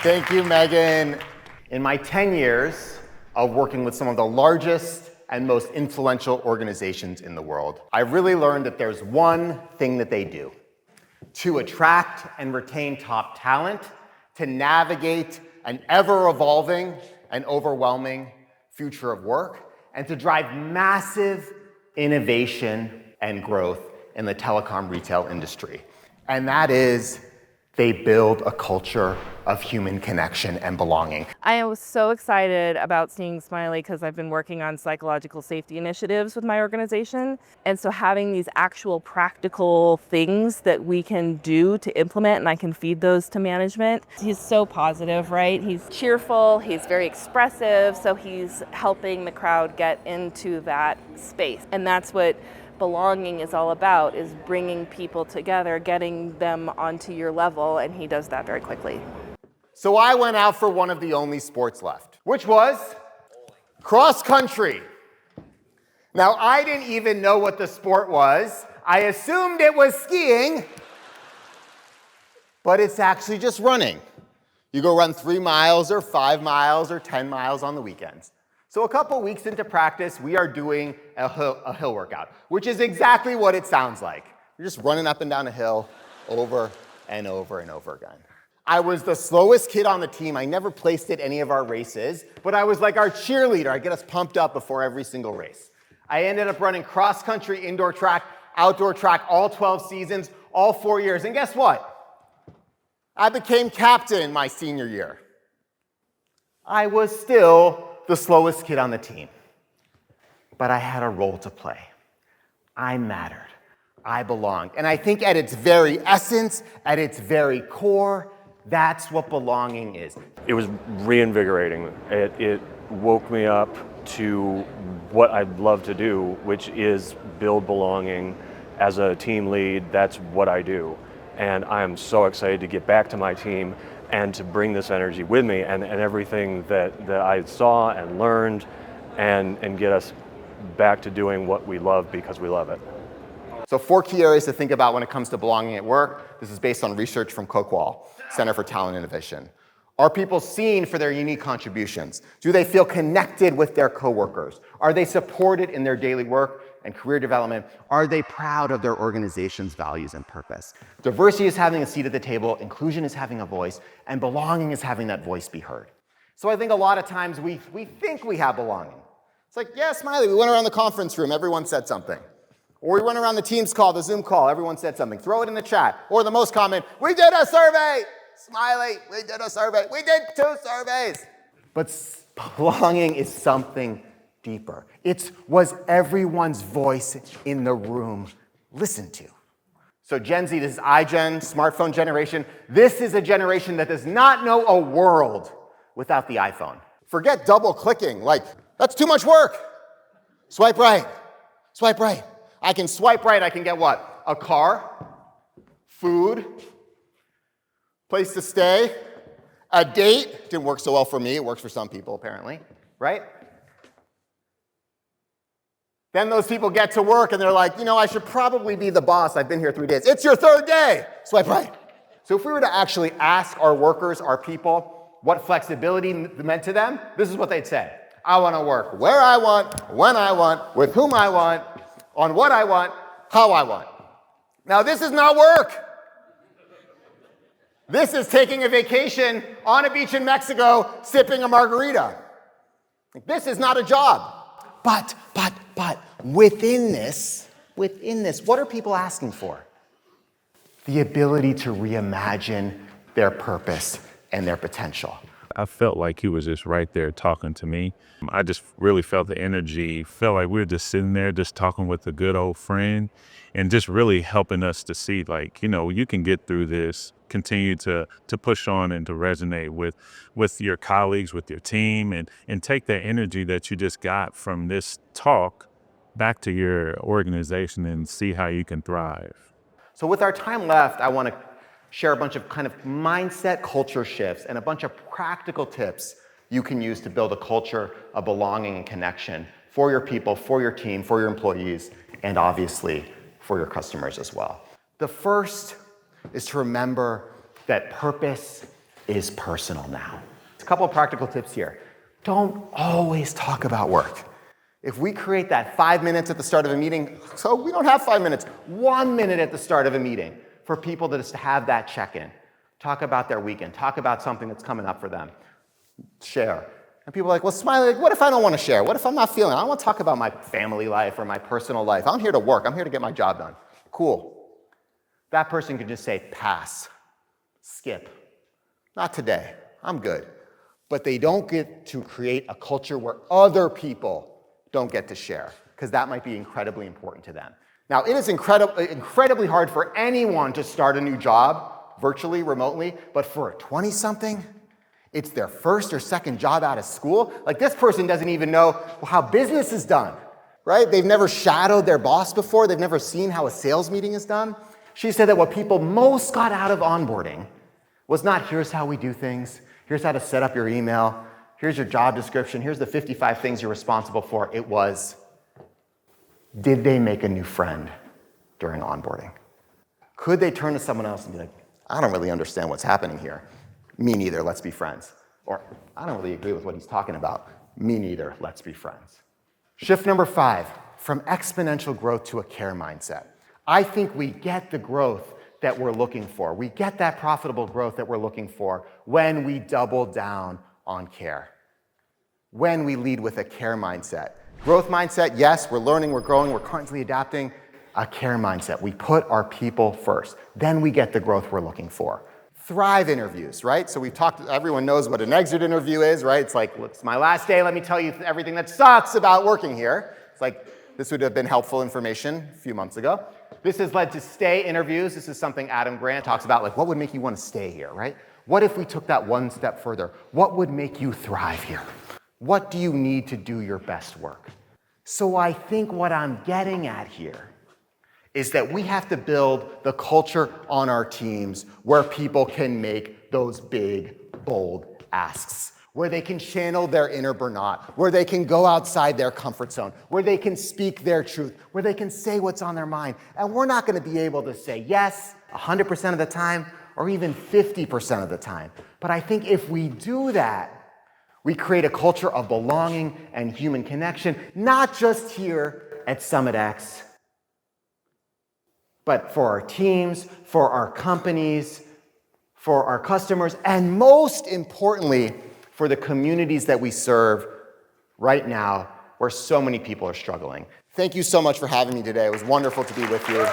Thank you, Megan. In my 10 years of working with some of the largest and most influential organizations in the world, I really learned that there's one thing that they do to attract and retain top talent, to navigate an ever-evolving and overwhelming future of work, and to drive massive innovation and growth in the telecom retail industry. And that is, they build a culture of human connection and belonging. I was so excited about seeing Smiley because I've been working on psychological safety initiatives with my organization. And so having these actual practical things that we can do to implement, and I can feed those to management. He's so positive, right? He's cheerful, he's very expressive, so he's helping the crowd get into that space. And that's what belonging is all about, is bringing people together, getting them onto your level, and he does that very quickly. So I went out for one of the only sports left, which was cross country. Now, I didn't even know what the sport was. I assumed it was skiing, but it's actually just running. You go run 3 miles or 5 miles or 10 miles on the weekends. So a couple weeks into practice, we are doing a hill workout, which is exactly what it sounds like. You're just running up and down a hill over and over and over again. I was the slowest kid on the team. I never placed at any of our races, but I was like our cheerleader. I get us pumped up before every single race. I ended up running cross country, indoor track, outdoor track, all 12 seasons, all 4 years. And guess what? I became captain my senior year. I was still the slowest kid on the team, but I had a role to play. I mattered. I belonged. And I think at its very essence, at its very core, that's what belonging is. It was reinvigorating. It woke me up to what I'd love to do, which is build belonging. As a team lead, that's what I do. And I'm so excited to get back to my team and to bring this energy with me and everything that I saw and learned and get us back to doing what we love because we love it. So 4 key areas to think about when it comes to belonging at work. This is based on research from Coqual, Center for Talent Innovation. Are people seen for their unique contributions? Do they feel connected with their coworkers? Are they supported in their daily work and career development? Are they proud of their organization's values and purpose? Diversity is having a seat at the table, inclusion is having a voice, and belonging is having that voice be heard. So I think a lot of times we think we have belonging. It's like, yeah, Smiley, we went around the conference room, everyone said something. Or we went around the Teams call, the Zoom call, everyone said something. Throw it in the chat. Or the most common, we did a survey. Smiley, we did a survey. We did 2 surveys. But belonging is something deeper. Was everyone's voice in the room listened to? So Gen Z, this is iGen, smartphone generation. This is a generation that does not know a world without the iPhone. Forget double clicking, like, that's too much work. Swipe right, swipe right. I can swipe right, I can get what? A car, food, place to stay, a date. Didn't work so well for me, it works for some people apparently, right? Then those people get to work and they're like, I should probably be the boss. I've been here 3 days. It's your 3rd day. Swipe right. So if we were to actually ask our workers, our people, what flexibility meant to them, this is what they'd say. I want to work where I want, when I want, with whom I want, on what I want, how I want. Now this is not work. This is taking a vacation on a beach in Mexico, sipping a margarita. This is not a job. But within this, what are people asking for? The ability to reimagine their purpose and their potential. I felt like he was just right there talking to me. I just really felt the energy, felt like we were just sitting there just talking with a good old friend and just really helping us to see like, you can get through this, continue to push on and to resonate with your colleagues, with your team, and take that energy that you just got from this talk back to your organization and see how you can thrive. So with our time left, I want to share a bunch of kind of mindset culture shifts and a bunch of practical tips you can use to build a culture of belonging and connection for your people, for your team, for your employees, and obviously for your customers as well. The first is to remember that purpose is personal now. A couple of practical tips here. Don't always talk about work. If we create that 5 minutes at the start of a meeting, so we don't have 5 minutes, 1 minute at the start of a meeting for people to just have that check-in. Talk about their weekend. Talk about something that's coming up for them. Share. And people are like, well, Smiley, what if I don't want to share? What if I'm not feeling it? I don't want to talk about my family life or my personal life. I'm here to work. I'm here to get my job done. Cool. That person could just say, pass, skip. Not today. I'm good. But they don't get to create a culture where other people don't get to share, because that might be incredibly important to them. Now, it is incredibly hard for anyone to start a new job virtually, remotely, but for a 20-something, it's their first or second job out of school. Like, this person doesn't even know how business is done, right? They've never shadowed their boss before. They've never seen how a sales meeting is done. She said that what people most got out of onboarding was not, here's how we do things, here's how to set up your email, here's your job description, here's the 55 things you're responsible for. It was, did they make a new friend during onboarding? Could they turn to someone else and be like, I don't really understand what's happening here. Me neither, let's be friends. Or, I don't really agree with what he's talking about. Me neither, let's be friends. Shift number 5, from exponential growth to a care mindset. I think we get the growth that we're looking for. We get that profitable growth that we're looking for when we double down on care. When we lead with a care mindset. Growth mindset, yes, we're learning, we're growing, we're constantly adapting. A care mindset. We put our people first. Then we get the growth we're looking for. Thrive interviews, right? So we've talked, everyone knows what an exit interview is, right? It's like, look, it's my last day, let me tell you everything that sucks about working here. It's like, this would have been helpful information a few months ago. This has led to stay interviews. This is something Adam Grant talks about, like, what would make you want to stay here, right? What if we took that one step further? What would make you thrive here? What do you need to do your best work? So I think what I'm getting at here is that we have to build the culture on our teams where people can make those big, bold asks, where they can channel their inner Bernat, where they can go outside their comfort zone, where they can speak their truth, where they can say what's on their mind. And we're not going to be able to say yes 100% of the time or even 50% of the time. But I think if we do that, we create a culture of belonging and human connection, not just here at SummitX, but for our teams, for our companies, for our customers, and most importantly, for the communities that we serve right now, where so many people are struggling. Thank you so much for having me today. It was wonderful to be with you.